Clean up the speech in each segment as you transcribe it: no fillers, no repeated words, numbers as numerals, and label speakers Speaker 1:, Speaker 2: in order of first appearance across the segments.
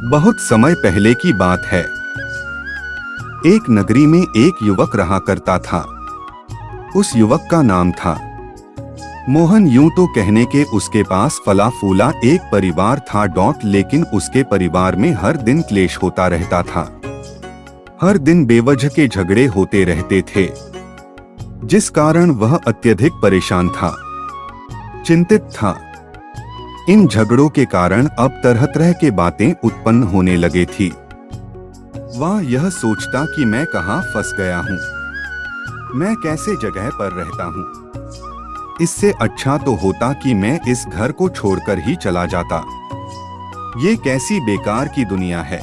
Speaker 1: बहुत समय पहले की बात है। एक नगरी में एक युवक रहा करता था। उस युवक का नाम था मोहन। यूं तो कहने के उसके पास फला फूला एक परिवार था लेकिन उसके परिवार में हर दिन क्लेश होता रहता था। हर दिन बेवजह के झगड़े होते रहते थे, जिस कारण वह अत्यधिक परेशान था, चिंतित था। इन झगड़ों के कारण अब तरह तरह के बातें उत्पन्न होने लगे थी। वह यह सोचता कि मैं कहाँ फंस गया हूँ, मैं कैसे जगह पर रहता हूँ। इससे अच्छा तो होता कि मैं इस घर को छोड़कर ही चला जाता। ये कैसी बेकार की दुनिया है।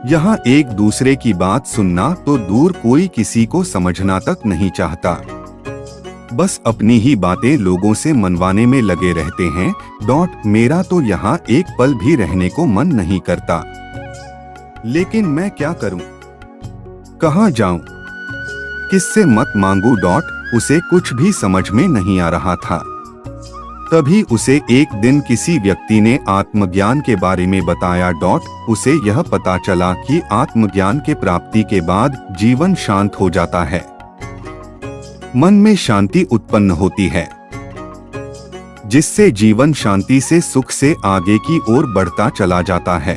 Speaker 1: यहाँ एक दूसरे की बात सुनना तो दूर, कोई किसी को समझना तक नहीं चाहता। बस अपनी ही बातें लोगों से मनवाने में लगे रहते हैं। मेरा तो यहाँ एक पल भी रहने को मन नहीं करता। लेकिन मैं क्या करूं? कहाँ जाऊं? किससे मत मांगू? उसे कुछ भी समझ में नहीं आ रहा था। तभी उसे एक दिन किसी व्यक्ति ने आत्मज्ञान के बारे में बताया। उसे यह पता चला कि आत्मज्ञान के प्राप्ति के बाद जीवन शांत हो जाता है, मन में शांति उत्पन्न होती है, जिससे जीवन शांति से सुख से आगे की ओर बढ़ता चला जाता है।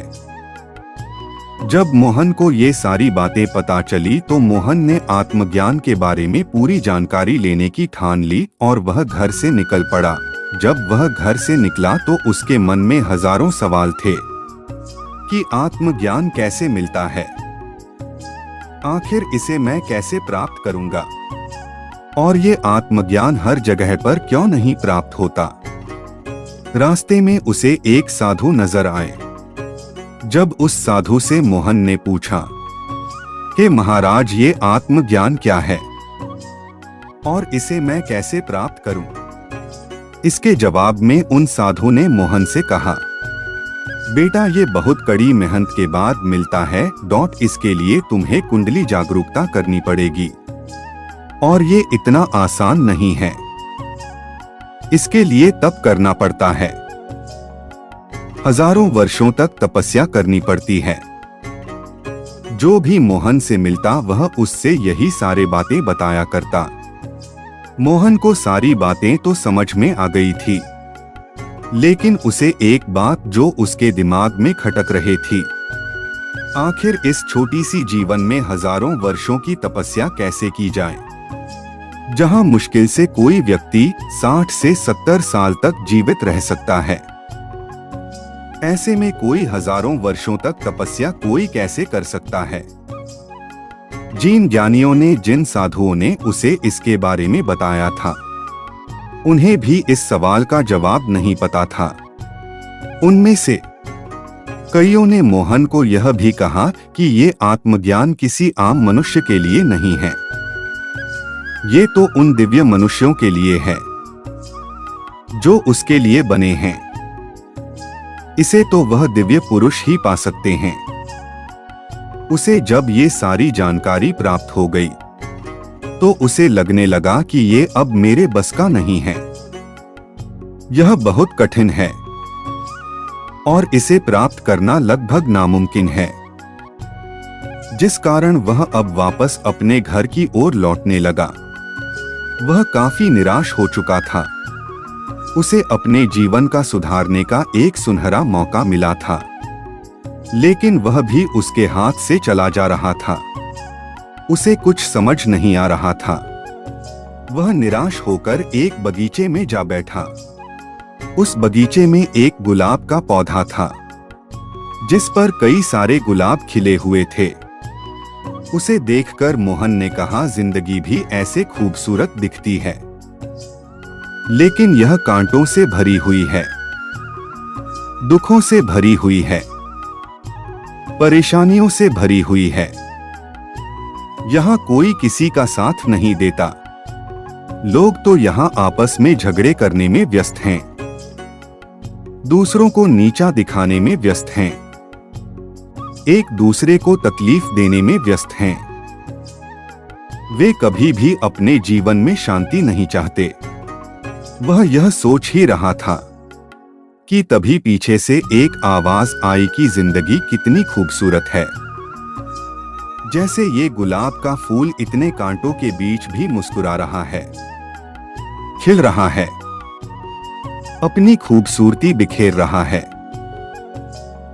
Speaker 1: जब मोहन को ये सारी बातें पता चली तो मोहन ने आत्मज्ञान के बारे में पूरी जानकारी लेने की ठान ली और वह घर से निकल पड़ा। जब वह घर से निकला तो उसके मन में हजारों सवाल थे कि आत्मज्ञान कैसे मिलता है, आखिर इसे मैं कैसे प्राप्त करूंगा, और ये आत्मज्ञान हर जगह पर क्यों नहीं प्राप्त होता। रास्ते में उसे एक साधु नजर आए। जब उस साधु से मोहन ने पूछा कि महाराज, ये आत्मज्ञान क्या है और इसे मैं कैसे प्राप्त करूं? इसके जवाब में उन साधु ने मोहन से कहा, बेटा, ये बहुत कड़ी मेहनत के बाद मिलता है। इसके लिए तुम्हें कुंडली जागरूकता करनी पड़ेगी और ये इतना आसान नहीं है। इसके लिए तप करना पड़ता है, हजारों वर्षों तक तपस्या करनी पड़ती है। जो भी मोहन से मिलता वह उससे यही सारे बातें बताया करता। मोहन को सारी बातें तो समझ में आ गई थी, लेकिन उसे एक बात जो उसके दिमाग में खटक रही थी, आखिर इस छोटी सी जीवन में हजारों वर्षों की तपस्या कैसे की जाए, जहां मुश्किल से कोई व्यक्ति 60 से 70 साल तक जीवित रह सकता है। ऐसे में कोई हजारों वर्षों तक तपस्या कोई कैसे कर सकता है? जिन ज्ञानियों ने, जिन साधुओं ने उसे इसके बारे में बताया था, उन्हें भी इस सवाल का जवाब नहीं पता था। उनमें से कईयों ने मोहन को यह भी कहा कि ये आत्मज्ञान किसी आम मनुष्य के लिए नहीं है, ये तो उन दिव्य मनुष्यों के लिए है जो उसके लिए बने हैं। इसे तो वह दिव्य पुरुष ही पा सकते हैं। उसे जब ये सारी जानकारी प्राप्त हो गई तो उसे लगने लगा कि ये अब मेरे बस का नहीं है, यह बहुत कठिन है और इसे प्राप्त करना लगभग नामुमकिन है। जिस कारण वह अब वापस अपने घर की ओर लौटने लगा। वह काफी निराश हो चुका था। उसे अपने जीवन का सुधारने का एक सुनहरा मौका मिला था, लेकिन वह भी उसके हाथ से चला जा रहा था। उसे कुछ समझ नहीं आ रहा था। वह निराश होकर एक बगीचे में जा बैठा। उस बगीचे में एक गुलाब का पौधा था, जिस पर कई सारे गुलाब खिले हुए थे। उसे देखकर मोहन ने कहा, जिंदगी भी ऐसे खूबसूरत दिखती है, लेकिन यह कांटों से भरी हुई है, दुखों से भरी हुई है, परेशानियों से भरी हुई है। यहाँ कोई किसी का साथ नहीं देता। लोग तो यहाँ आपस में झगड़े करने में व्यस्त हैं, दूसरों को नीचा दिखाने में व्यस्त हैं, एक दूसरे को तकलीफ देने में व्यस्त हैं। वे कभी भी अपने जीवन में शांति नहीं चाहते। वह यह सोच ही रहा था कि तभी पीछे से एक आवाज आई कि जिंदगी कितनी खूबसूरत है, जैसे ये गुलाब का फूल इतने कांटों के बीच भी मुस्कुरा रहा है, खिल रहा है, अपनी खूबसूरती बिखेर रहा है।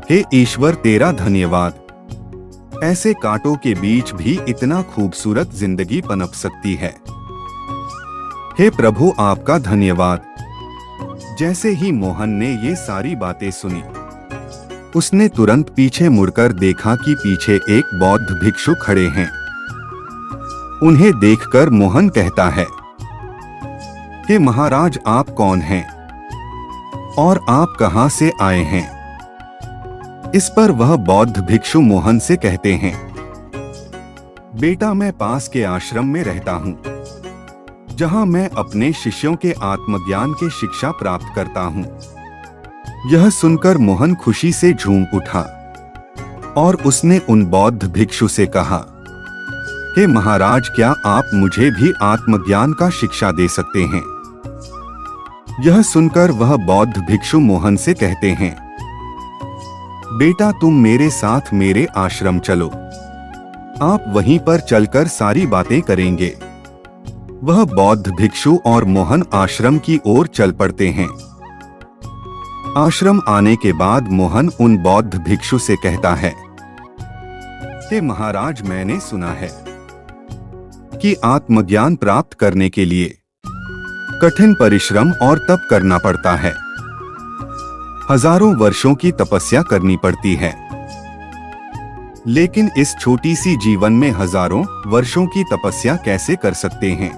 Speaker 1: हे ईश्वर तेरा धन्यवाद, ऐसे कांटों के बीच भी इतना खूबसूरत जिंदगी पनप सकती है। हे प्रभु आपका धन्यवाद। जैसे ही मोहन ने ये सारी बातें सुनी, उसने तुरंत पीछे मुड़कर देखा कि पीछे एक बौद्ध भिक्षु खड़े हैं। उन्हें देखकर मोहन कहता है कि महाराज आप कौन हैं और आप कहां से आए हैं? इस पर वह बौद्ध भिक्षु मोहन से कहते हैं, बेटा मैं पास के आश्रम में रहता हूं, जहां मैं अपने शिष्यों के आत्मज्ञान के शिक्षा प्राप्त करता हूं। यह सुनकर मोहन खुशी से झूम उठा और उसने उन बौद्ध भिक्षु से कहा कि महाराज क्या आप मुझे भी आत्मज्ञान का शिक्षा दे सकते हैं? यह सुनकर वह बौद्ध भिक्षु मोहन से कहते हैं, बेटा तुम मेरे साथ मेरे आश्रम चलो, आप वहीं पर चलकर सारी बातें करेंगे। वह बौद्ध भिक्षु और मोहन आश्रम की ओर चल पड़ते हैं। आश्रम आने के बाद मोहन उन बौद्ध भिक्षु से कहता है कि महाराज मैंने सुना है कि आत्मज्ञान प्राप्त करने के लिए कठिन परिश्रम और तप करना पड़ता है, हजारों वर्षों की तपस्या करनी पड़ती है। लेकिन इस छोटी सी जीवन में हजारों वर्षों की तपस्या कैसे कर सकते हैं?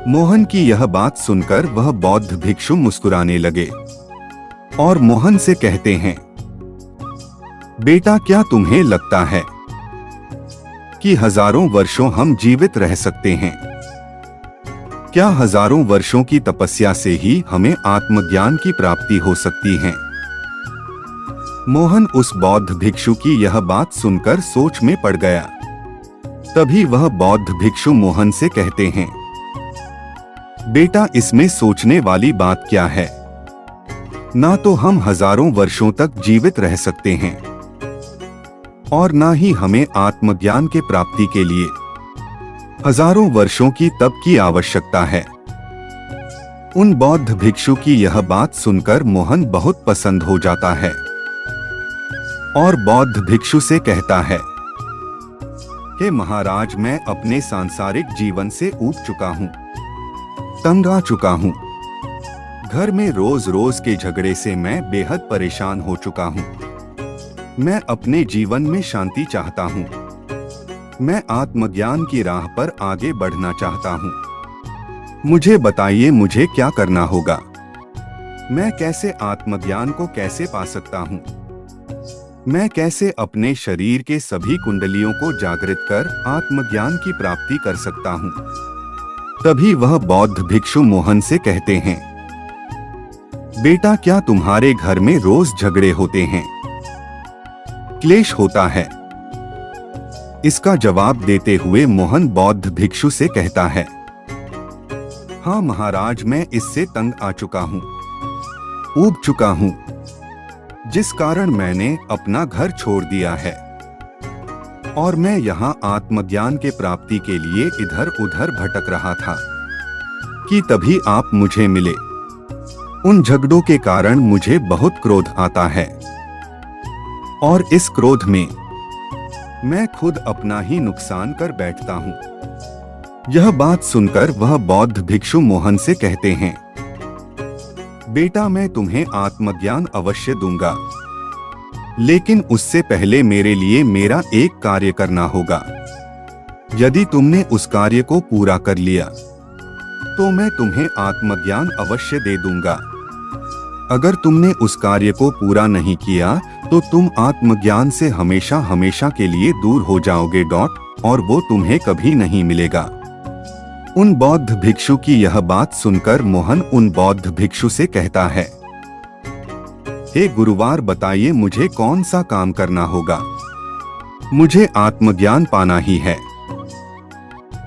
Speaker 1: मोहन की यह बात सुनकर वह बौद्ध भिक्षु मुस्कुराने लगे और मोहन से कहते हैं, बेटा क्या तुम्हें लगता है कि हजारों वर्षों हम जीवित रह सकते हैं? क्या हजारों वर्षों की तपस्या से ही हमें आत्मज्ञान की प्राप्ति हो सकती है? मोहन उस बौद्ध भिक्षु की यह बात सुनकर सोच में पड़ गया। तभी वह बौद्ध भिक्षु मोहन से कहते हैं, बेटा इसमें सोचने वाली बात क्या है? ना तो हम हजारों वर्षों तक जीवित रह सकते हैं और ना ही हमें आत्मज्ञान के प्राप्ति के लिए हजारों वर्षों की तप की आवश्यकता है। उन बौद्ध भिक्षु की यह बात सुनकर मोहन बहुत पसंद हो जाता है और बौद्ध भिक्षु से कहता है कि महाराज मैं अपने सांसारिक जीवन से ऊब चुका हूँ, तंग आ चुका हूँ। घर में रोज रोज के झगड़े से मैं बेहद परेशान हो चुका हूँ। मैं अपने जीवन में शांति चाहता हूँ। मैं आत्मज्ञान की राह पर आगे बढ़ना चाहता हूँ। मुझे बताइए मुझे क्या करना होगा? मैं कैसे आत्मज्ञान को कैसे पा सकता हूँ? मैं कैसे अपने शरीर के सभी कुंडलियों को जागृत कर आत्मज्ञान की प्राप्ति कर सकता हूँ? तभी वह बौद्ध भिक्षु मोहन से कहते हैं, बेटा क्या तुम्हारे घर में रोज झगड़े होते हैं, क्लेश होता है? इसका जवाब देते हुए मोहन बौद्ध भिक्षु से कहता है, हाँ महाराज मैं इससे तंग आ चुका हूँ, ऊब चुका हूँ, जिस कारण मैंने अपना घर छोड़ दिया है और मैं यहाँ आत्मज्ञान के प्राप्ति के लिए इधर उधर भटक रहा था कि तभी आप मुझे मिले। उन झगड़ों के कारण मुझे बहुत क्रोध आता है और इस क्रोध में मैं खुद अपना ही नुकसान कर बैठता हूँ। यह बात सुनकर वह बौद्ध भिक्षु मोहन से कहते हैं, बेटा मैं तुम्हें आत्मज्ञान अवश्य दूंगा, लेकिन उससे पहले मेरे लिए मेरा एक कार्य करना होगा। यदि तुमने उस कार्य को पूरा कर लिया तो मैं तुम्हें आत्मज्ञान अवश्य दे दूंगा। अगर तुमने उस कार्य को पूरा नहीं किया तो तुम आत्मज्ञान से हमेशा हमेशा के लिए दूर हो जाओगे और वो तुम्हें कभी नहीं मिलेगा। उन बौद्ध भिक्षु की यह बात सुनकर मोहन उन बौद्ध भिक्षु से कहता है, हे गुरुवार बताइए मुझे कौन सा काम करना होगा? मुझे आत्मज्ञान पाना ही है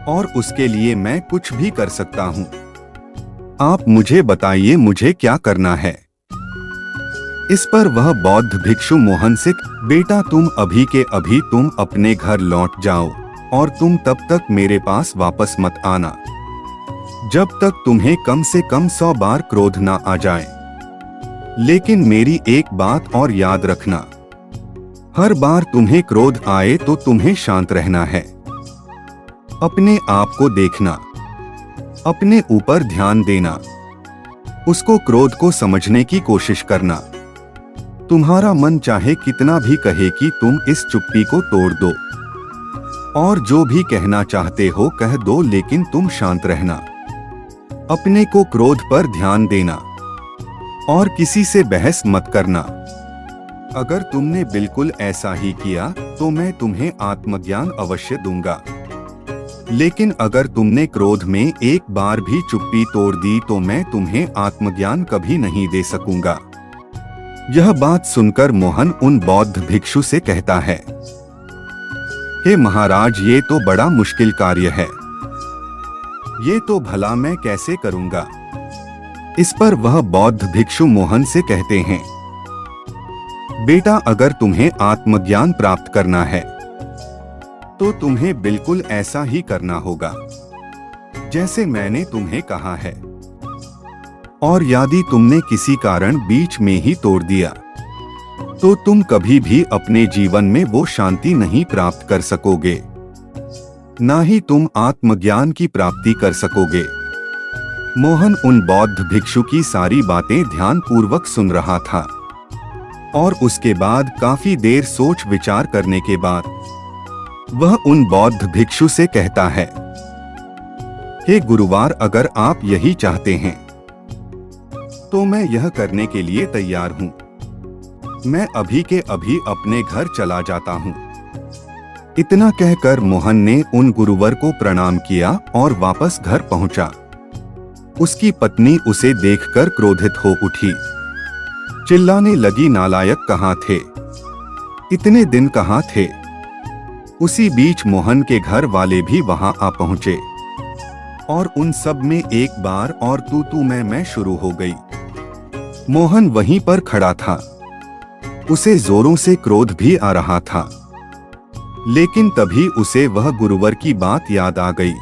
Speaker 1: और उसके लिए मैं कुछ भी कर सकता हूँ। आप मुझे बताइए मुझे क्या करना है। इस पर वह बौद्ध भिक्षु मोहन से, बेटा तुम अभी के अभी तुम अपने घर लौट जाओ और तुम तब तक मेरे पास वापस मत आना जब तक तुम्हें कम से कम 100 बार क्रोध ना आ जाए। लेकिन मेरी एक बात और याद रखना, हर बार तुम्हें क्रोध आए तो तुम्हें शांत रहना है। अपने आप को देखना, अपने ऊपर ध्यान देना, उसको क्रोध को समझने की कोशिश करना। तुम्हारा मन चाहे कितना भी कहे कि तुम इस चुप्पी को तोड़ दो और जो भी कहना चाहते हो कह दो, लेकिन तुम शांत रहना। अपने को क्रोध पर ध्यान देना और किसी से बहस मत करना। अगर तुमने बिल्कुल ऐसा ही किया तो मैं तुम्हें आत्मज्ञान अवश्य दूंगा। लेकिन अगर तुमने क्रोध में एक बार भी चुप्पी तोड़ दी तो मैं तुम्हें आत्मज्ञान कभी नहीं दे सकूंगा। यह बात सुनकर मोहन उन बौद्ध भिक्षु से कहता है, हे महाराज, ये तो बड़ा मुश्किल कार्य है, ये तो भला मैं कैसे करूंगा। इस पर वह बौद्ध भिक्षु मोहन से कहते हैं, बेटा अगर तुम्हें आत्मज्ञान प्राप्त करना है तो तुम्हें बिल्कुल ऐसा ही करना होगा जैसे मैंने तुम्हें कहा है। और यदि तुमने किसी कारण बीच में ही तोड़ दिया तो तुम कभी भी अपने जीवन में वो शांति नहीं प्राप्त कर सकोगे, ना ही तुम आत्मज्ञान की प्राप्ति कर सकोगे। मोहन उन बौद्ध भिक्षु की सारी बातें ध्यानपूर्वक सुन रहा था और उसके बाद काफी देर सोच विचार करने के बाद वह उन बौद्ध भिक्षु से कहता है, हे गुरुवार, अगर आप यही चाहते हैं तो मैं यह करने के लिए तैयार हूं। मैं अभी के अभी अपने घर चला जाता हूं। इतना कहकर मोहन ने उन गुरुवर को प्रणाम किया और वापस घर पहुंचा। उसकी पत्नी उसे देखकर क्रोधित हो उठी, चिल्लाने लगी, नालायक कहाँ थे, इतने दिन कहाँ थे। उसी बीच मोहन के घर वाले भी वहां आ पहुंचे और उन सब में एक बार और तू मैं शुरू हो गई। मोहन वहीं पर खड़ा था, उसे जोरों से क्रोध भी आ रहा था। लेकिन तभी उसे वह गुरुवर की बात याद आ गई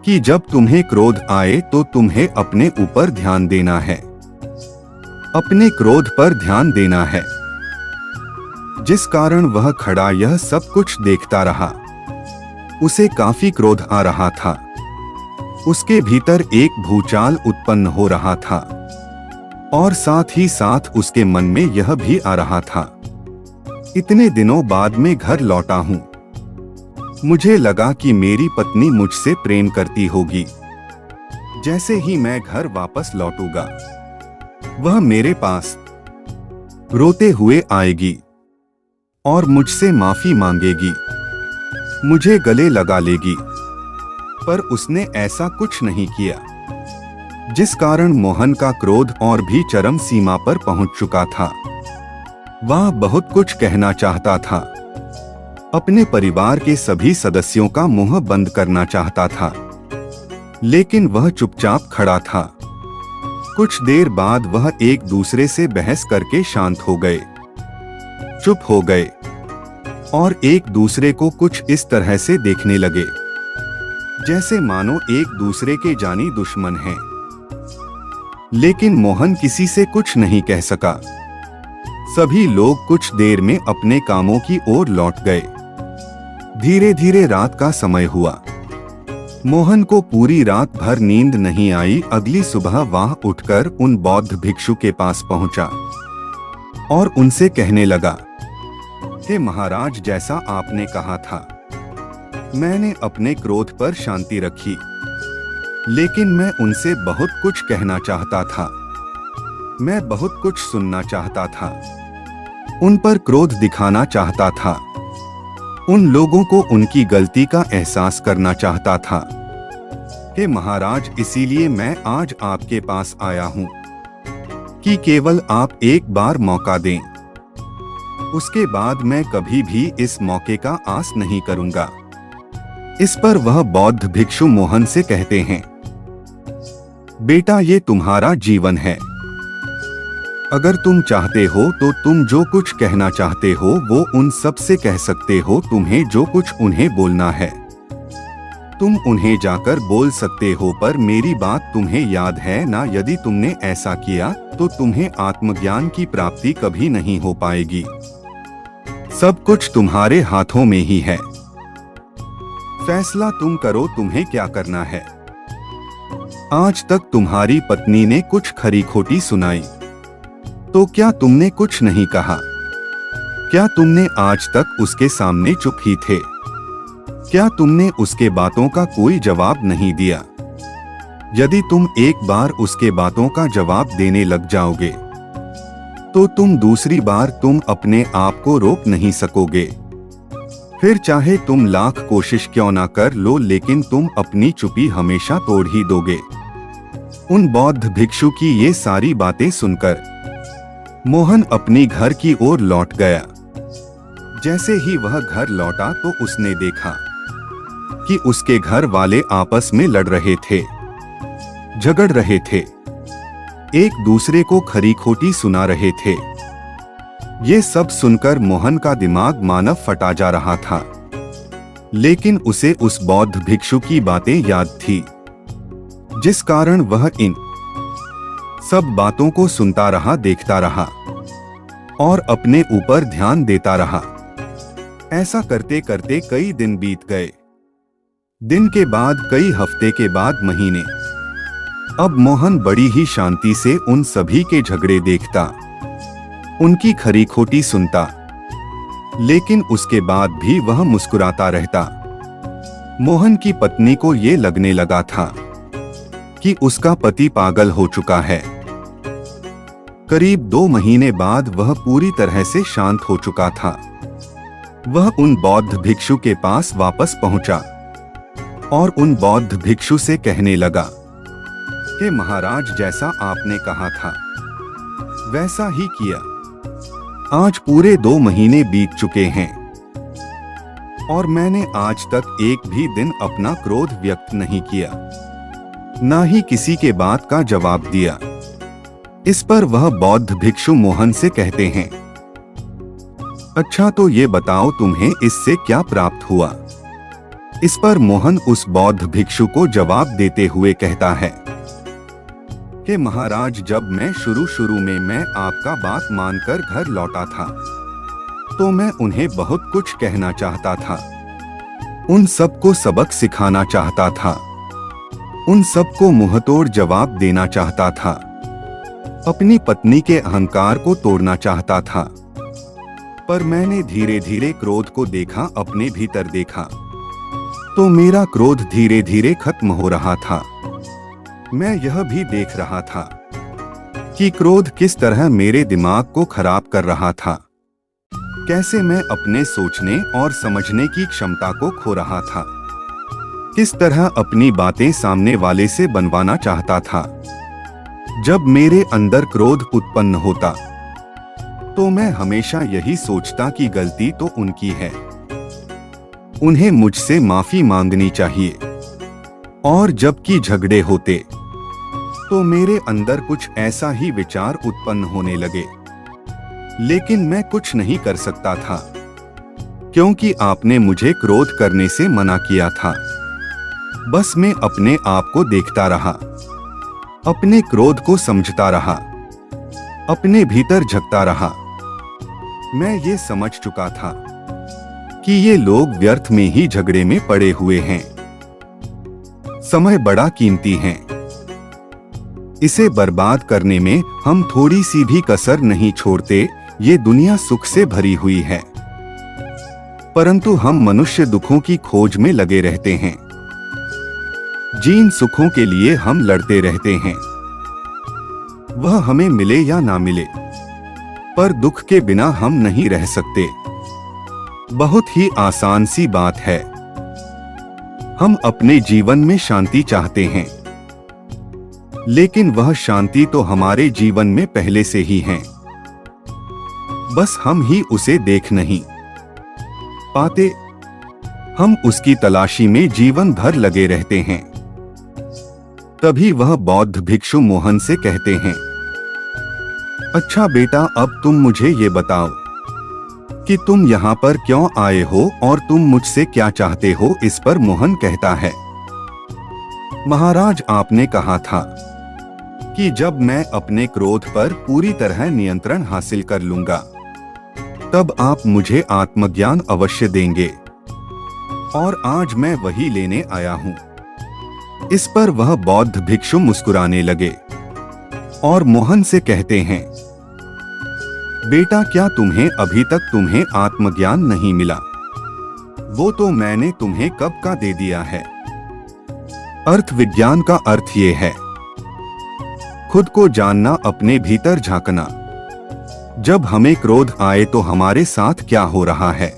Speaker 1: कि जब तुम्हें क्रोध आए तो तुम्हें अपने ऊपर ध्यान देना है, अपने क्रोध पर ध्यान देना है। जिस कारण वह खड़ा यह सब कुछ देखता रहा। उसे काफी क्रोध आ रहा था, उसके भीतर एक भूचाल उत्पन्न हो रहा था और साथ ही साथ उसके मन में यह भी आ रहा था, इतने दिनों बाद में घर लौटा हूं, मुझे लगा कि मेरी पत्नी मुझसे प्रेम करती होगी। जैसे ही मैं घर वापस लौटूंगा वह मेरे पास रोते हुए आएगी और मुझसे माफी मांगेगी, मुझे गले लगा लेगी। पर उसने ऐसा कुछ नहीं किया, जिस कारण मोहन का क्रोध और भी चरम सीमा पर पहुंच चुका था। वह बहुत कुछ कहना चाहता था, अपने परिवार के सभी सदस्यों का मुंह बंद करना चाहता था, लेकिन वह चुपचाप खड़ा था। कुछ देर बाद वह एक दूसरे से बहस करके शांत हो गए, चुप हो गए और एक दूसरे को कुछ इस तरह से देखने लगे जैसे मानो एक दूसरे के जानी दुश्मन हैं। लेकिन मोहन किसी से कुछ नहीं कह सका। सभी लोग कुछ देर में अपने कामों की ओर लौट गए। धीरे धीरे रात का समय हुआ। मोहन को पूरी रात भर नींद नहीं आई। अगली सुबह वह उठकर उन बौद्ध भिक्षु के पास पहुंचा और उनसे कहने लगा, हे महाराज, जैसा आपने कहा था मैंने अपने क्रोध पर शांति रखी, लेकिन मैं उनसे बहुत कुछ कहना चाहता था, मैं बहुत कुछ सुनना चाहता था, उन पर क्रोध दिखाना चाहता था, उन लोगों को उनकी गलती का एहसास करना चाहता था। हे महाराज, इसीलिए मैं आज आपके पास आया हूं कि केवल आप एक बार मौका दें, उसके बाद मैं कभी भी इस मौके का आस नहीं करूंगा। इस पर वह बौद्ध भिक्षु मोहन से कहते हैं, बेटा ये तुम्हारा जीवन है, अगर तुम चाहते हो तो तुम जो कुछ कहना चाहते हो वो उन सब से कह सकते हो। तुम्हें जो कुछ उन्हें बोलना है तुम उन्हें जाकर बोल सकते हो, पर मेरी बात तुम्हें याद है ना? यदि तुमने ऐसा किया तो तुम्हें आत्मज्ञान की प्राप्ति कभी नहीं हो पाएगी। सब कुछ तुम्हारे हाथों में ही है। फैसला तुम करो, तुम्हें क्या करना है। आज तक तुम्हारी पत्नी ने कुछ खरी खोटी सुनाई तो क्या तुमने कुछ नहीं कहा? क्या तुमने आज तक उसके सामने चुप ही थे? क्या तुमने उसके बातों का कोई जवाब नहीं दिया? यदि तुम एक बार उसके बातों का जवाब देने लग जाओगे तो तुम दूसरी बार तुम अपने आप को रोक नहीं सकोगे। फिर चाहे तुम लाख कोशिश क्यों ना कर लो, लेकिन तुम अपनी चुप्पी हमेशा तोड़ ही दोगे। उन बौद्ध भिक्षु की ये सारी बातें सुनकर मोहन अपनी घर की ओर लौट गया। जैसे ही वह घर लौटा तो उसने देखा कि उसके घर वाले आपस में लड़ रहे थे, झगड़ रहे थे, एक दूसरे को खरी खोटी सुना रहे थे। ये सब सुनकर मोहन का दिमाग मानव फटा जा रहा था, लेकिन उसे उस बौद्ध भिक्षु की बातें याद थी, जिस कारण वह इन सब बातों को सुनता रहा, देखता रहा और अपने ऊपर ध्यान देता रहा। ऐसा करते करते कई दिन बीत गए। दिन के बाद कई हफ्ते के बाद महीने। अब मोहन बड़ी ही शांति से उन सभी के झगड़े देखता, उनकी खरी खोटी सुनता, लेकिन उसके बाद भी वह मुस्कुराता रहता। मोहन की पत्नी को ये लगने लगा था कि उसका पति पागल हो चुका है। करीब 2 महीने बाद वह पूरी तरह से शांत हो चुका था। वह उन बौद्ध भिक्षु के पास वापस पहुंचा और उन बौद्ध भिक्षु से कहने लगा कि महाराज, जैसा आपने कहा था वैसा ही किया। आज पूरे 2 महीने बीत चुके हैं और मैंने आज तक एक भी दिन अपना क्रोध व्यक्त नहीं किया, ना ही किसी के बात का जवाब दिया। इस पर वह बौद्ध भिक्षु मोहन से कहते हैं, अच्छा तो ये बताओ तुम्हें इससे क्या प्राप्त हुआ? इस पर मोहन उस बौद्ध भिक्षु को जवाब देते हुए कहता है कि महाराज, जब मैं शुरू में आपका बात मानकर घर लौटा था तो मैं उन्हें बहुत कुछ कहना चाहता था, उन सबको सबक सिखाना चाहता था, उन सबको मुंहतोड़ जवाब देना चाहता था, अपनी पत्नी के अहंकार को तोड़ना चाहता था। पर मैंने धीरे धीरे क्रोध को देखा, अपने भीतर देखा तो मेरा क्रोध धीरे धीरे खत्म हो रहा था। मैं यह भी देख रहा था कि क्रोध किस तरह मेरे दिमाग को खराब कर रहा था, कैसे मैं अपने सोचने और समझने की क्षमता को खो रहा था, किस तरह अपनी बातें सामने वाले से बनवाना चाहता था। जब मेरे अंदर क्रोध उत्पन्न होता तो मैं हमेशा यही सोचता कि गलती तो उनकी है, उन्हें मुझसे माफी मांगनी चाहिए। और जबकि झगड़े होते तो मेरे अंदर कुछ ऐसा ही विचार उत्पन्न होने लगे, लेकिन मैं कुछ नहीं कर सकता था क्योंकि आपने मुझे क्रोध करने से मना किया था। बस मैं अपने आप को देखता रहा, अपने क्रोध को समझता रहा, अपने भीतर झकता रहा। मैं ये समझ चुका था कि ये लोग व्यर्थ में ही झगड़े में पड़े हुए हैं। समय बड़ा कीमती है, इसे बर्बाद करने में हम थोड़ी सी भी कसर नहीं छोड़ते। ये दुनिया सुख से भरी हुई है, परंतु हम मनुष्य दुखों की खोज में लगे रहते हैं। जिन सुखों के लिए हम लड़ते रहते हैं वह हमें मिले या ना मिले, पर दुख के बिना हम नहीं रह सकते। बहुत ही आसान सी बात है। हम अपने जीवन में शांति चाहते हैं, लेकिन वह शांति तो हमारे जीवन में पहले से ही है, बस हम ही उसे देख नहीं पाते। हम उसकी तलाशी में जीवन भर लगे रहते हैं। तभी वह बौद्ध भिक्षु मोहन से कहते हैं अच्छा बेटा, अब तुम मुझे ये बताओ कि तुम यहाँ पर क्यों आए हो और तुम मुझसे क्या चाहते हो। इस पर मोहन कहता है, महाराज, आपने कहा था कि जब मैं अपने क्रोध पर पूरी तरह नियंत्रण हासिल कर लूंगा तब आप मुझे आत्मज्ञान अवश्य देंगे, और आज मैं वही लेने आया हूँ। इस पर वह बौद्ध भिक्षु मुस्कुराने लगे और मोहन से कहते हैं, बेटा, क्या तुम्हें आत्मज्ञान नहीं मिला? वो तो मैंने तुम्हें कब का दे दिया है। अर्थ विज्ञान का अर्थ ये है, खुद को जानना, अपने भीतर झांकना। जब हमें क्रोध आए तो हमारे साथ क्या हो रहा है,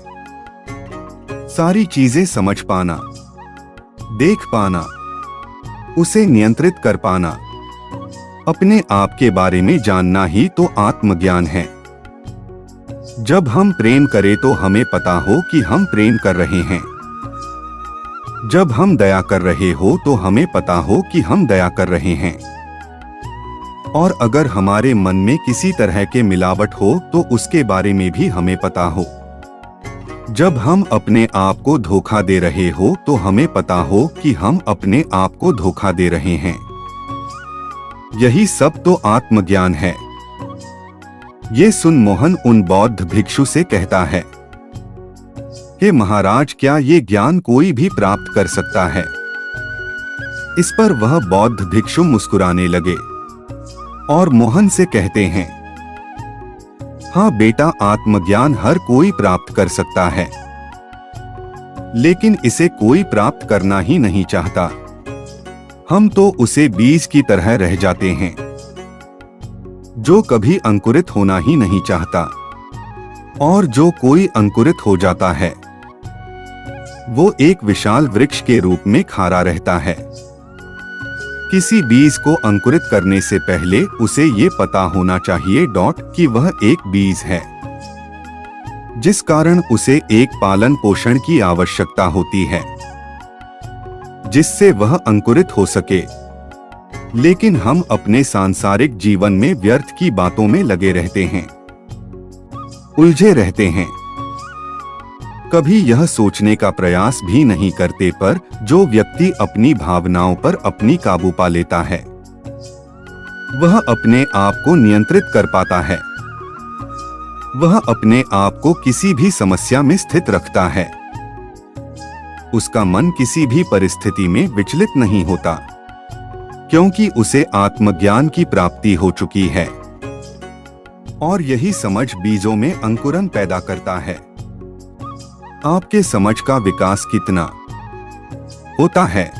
Speaker 1: सारी चीजें समझ पाना, देख पाना, उसे नियंत्रित कर पाना, अपने आप के बारे में जानना ही तो आत्मज्ञान है। जब हम प्रेम करें तो हमें पता हो कि हम प्रेम कर रहे हैं। जब हम दया कर रहे हो तो हमें पता हो कि हम दया कर रहे हैं। और अगर हमारे मन में किसी तरह के मिलावट हो तो उसके बारे में भी हमें पता हो। जब हम अपने आप को धोखा दे रहे हो तो हमें पता हो कि हम अपने आप को धोखा दे रहे हैं। यही सब तो आत्मज्ञान है। ये सुन मोहन उन बौद्ध भिक्षु से कहता है कि महाराज, क्या ये ज्ञान कोई भी प्राप्त कर सकता है? इस पर वह बौद्ध भिक्षु मुस्कुराने लगे और मोहन से कहते हैं, हाँ बेटा, आत्मज्ञान हर कोई प्राप्त कर सकता है, लेकिन इसे कोई प्राप्त करना ही नहीं चाहता। हम तो उसे बीज की तरह रह जाते हैं जो कभी अंकुरित होना ही नहीं चाहता, और जो कोई अंकुरित हो जाता है वो एक विशाल वृक्ष के रूप में खड़ा रहता है। किसी बीज को अंकुरित करने से पहले उसे ये पता होना चाहिए कि वह एक बीज है, जिस कारण उसे एक पालन पोषण की आवश्यकता होती है जिससे वह अंकुरित हो सके। लेकिन हम अपने सांसारिक जीवन में व्यर्थ की बातों में लगे रहते हैं, उलझे रहते हैं, कभी यह सोचने का प्रयास भी नहीं करते पर जो व्यक्ति अपनी भावनाओं पर अपनी काबू पा लेता है वह अपने आप को नियंत्रित कर पाता है। वह अपने आप को किसी भी समस्या में स्थित रखता है। उसका मन किसी भी परिस्थिति में विचलित नहीं होता, क्योंकि उसे आत्मज्ञान की प्राप्ति हो चुकी है। और यही समझ बीजों में अंकुरन पैदा करता है। आपके समझ का विकास कितना होता है?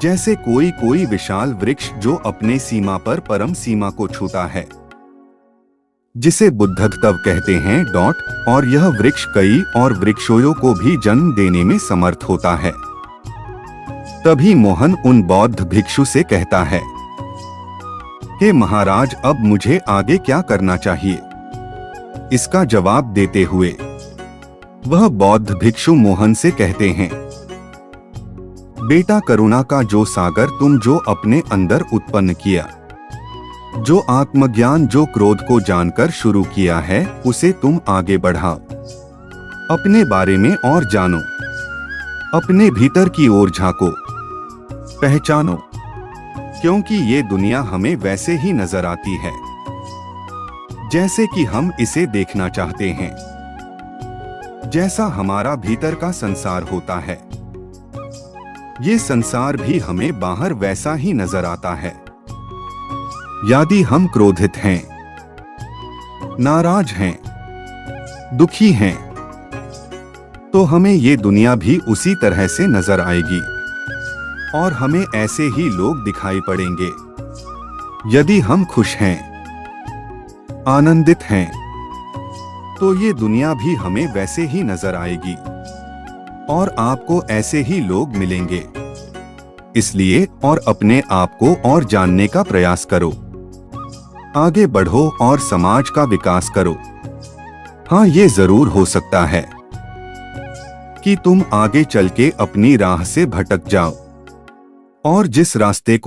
Speaker 1: जैसे कोई विशाल वृक्ष जो अपने सीमा पर परम सीमा को छूता है, जिसे बुद्धत्व कहते हैं। और यह वृक्ष कई और वृक्षों को भी जन्म देने में समर्थ होता है। तभी मोहन उन बौद्ध भिक्षु से कहता है कि महाराज, अब मुझे आगे क्या करना चाहिए? इसका जवाब देते हुए वह बौद्ध भिक्षु मोहन से कहते हैं, बेटा, करुणा का जो सागर तुम जो अपने अंदर उत्पन्न किया, जो आत्मज्ञान, जो क्रोध को जानकर शुरू किया है, उसे तुम आगे बढ़ाओ। अपने बारे में और जानो, अपने भीतर की ओर झांको, पहचानो, क्योंकि ये दुनिया हमें वैसे ही नजर आती है जैसे कि हम इसे देखना चाहते हैं। जैसा हमारा भीतर का संसार होता है, ये संसार भी हमें बाहर वैसा ही नजर आता है। यदि हम क्रोधित हैं, नाराज हैं, दुखी हैं, तो हमें ये दुनिया भी उसी तरह से नजर आएगी और हमें ऐसे ही लोग दिखाई पड़ेंगे। यदि हम खुश हैं, आनंदित हैं, तो ये दुनिया भी हमें वैसे ही नजर आएगी और आपको ऐसे ही लोग मिलेंगे। इसलिए और अपने आप को और जानने का प्रयास करो, आगे बढ़ो और समाज का विकास करो। हाँ, ये जरूर हो सकता है कि तुम आगे चल के अपनी राह से भटक जाओ और जिस रास्ते को